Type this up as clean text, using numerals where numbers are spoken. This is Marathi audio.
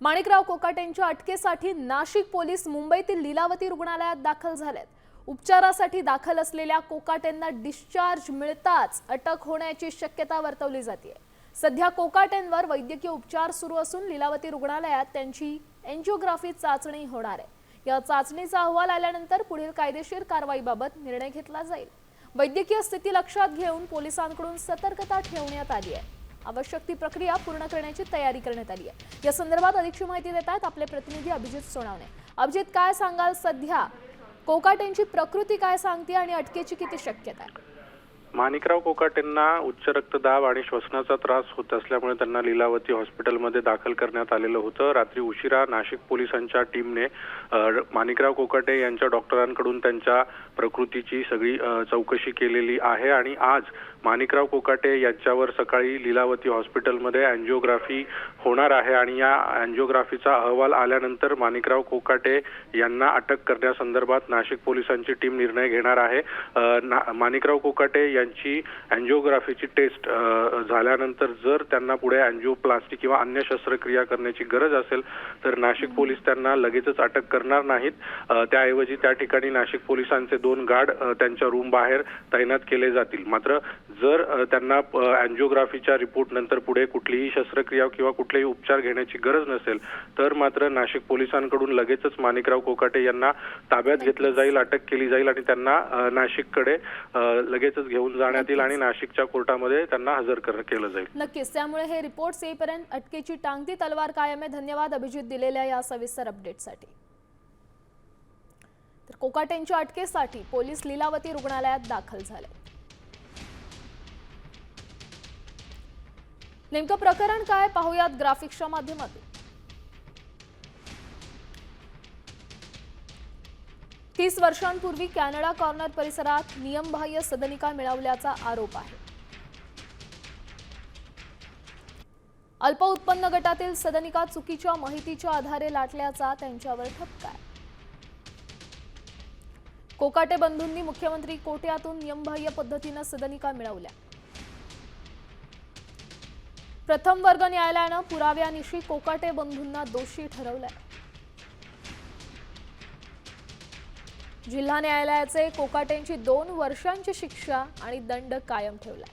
माणिकराव कोकाटेंच्या अटकेसाठी नाशिक पोलीस मुंबईतील लीलावती रुग्णालयात दाखल झालेत। उपचारासाठी दाखल असलेल्या कोकाटेंना डिस्चार्ज मिळताच अटक होण्याची शक्यता वर्तवली जाते। सध्या कोकाटेंवर वैद्यकीय उपचार सुरू असून लीलावती रुग्णालयात त्यांची एंजिओग्राफी चाचणी होणार आहे। या चाचणीचा अहवाल आल्यानंतर पुढील कायदेशीर कारवाईबाबत निर्णय घेतला जाईल। वैद्यकीय स्थिती लक्षात घेऊन पोलिसांकडून सतर्कता ठेवण्यात आली आहे। आवश्यक ती प्रक्रिया पूर्ण करण्याची तयारी करण्यात आली आहे। या संदर्भात अधिकची माहिती देत आहेत आपले प्रतिनिधी अभिजित सोनावणे। अभिजित, काय सांगाल, सध्या कोकाटेंची प्रकृती काय सांगते आणि अटकेची किती शक्यता आहे? माणिकराव कोकाटेंना उच्च रक्तदाब आणि श्वसनाचा त्रास होत असल्यामुळे त्यांना लीलावती हॉस्पिटलमध्ये दाखल करण्यात आलेलं होतं। रात्री उशिरा नाशिक पोलिसांच्या टीमने माणिकराव कोकाटे यांच्या डॉक्टरांकडून त्यांच्या प्रकृतीची सगळी चौकशी केलेली आहे आणि आज माणिकराव कोकाटे यांच्यावर सकाळी लीलावती हॉस्पिटलमध्ये एंजिओग्राफी होणार आहे आणि या एंजिओग्राफीचा अहवाल आल्यानंतर माणिकराव कोकाटे यांना अटक करण्यासंदर्भात नाशिक पोलिसांची टीम निर्णय घेणार आहे। माणिकराव कोकाटे यांची एंजिओग्राफीची टेस्ट झाल्यानंतर जर त्यांना पुढे एंजिओप्लास्टी किंवा अन्य शस्त्रक्रिया करण्याची गरज असेल तर नाशिक पोलीस त्यांना लगेचच अटक करणार नाहीत। त्याऐवजी त्या ठिकाणी नाशिक पोलिसांचे 2 गार्ड त्यांच्या रूम बाहेर तैनात केले जातील। मात्र जर त्यांना एंजिओग्राफीच्या रिपोर्ट नंतर पुढे कुठलीही शस्त्रक्रिया किंवा कुठलेही उपचार घेण्याची गरज नसेल तर मात्र नाशिक पोलिसांकडून लगेचच माणिकराव कोकाटे यांना ताब्यात घेतलं जाईल, अटक केली जाईल आणि त्यांना नाशिककडे लगेचच घेऊन जाण्यात येईल आणि नाशिकच्या कोर्टामध्ये त्यांना हजर केलं जाईल। नक्कीच, त्यामुळे हे रिपोर्ट्स येईपर्यंत अटकेची टांगती तलवार कायम आहे। धन्यवाद अभिजित दिलेल्या या सविस्तर अपडेटसाठी। तर कोकाटेंच्या अटकेसाठी पोलीस लीलावती रुग्णालयात दाखल झाले। नेमकं प्रकरण काय पाहूयात ग्राफिक्सच्या माध्यमातून। 30 वर्षांपूर्वी कॅनडा कॉर्नर परिसरात नियमबाह्य सदनिका मिळवल्याचा आरोप आहे। अल्प उत्पन्न गटातील सदनिका चुकीच्या माहितीच्या आधारे लाटल्याचा त्यांच्यावर ठपका आहे। कोकाटे बंधूंनी मुख्यमंत्री कोट्यातून नियमबाह्य पद्धतीने सदनिका मिळवल्या। प्रथम वर्ग न्यायालयाने पुराव्यानिशी कोकाटे बंधूंना दोषी ठरवले। जिल्हा न्यायालयाचे कोकाटेंची 2 वर्षांची शिक्षा आणि दंड कायम ठेवला।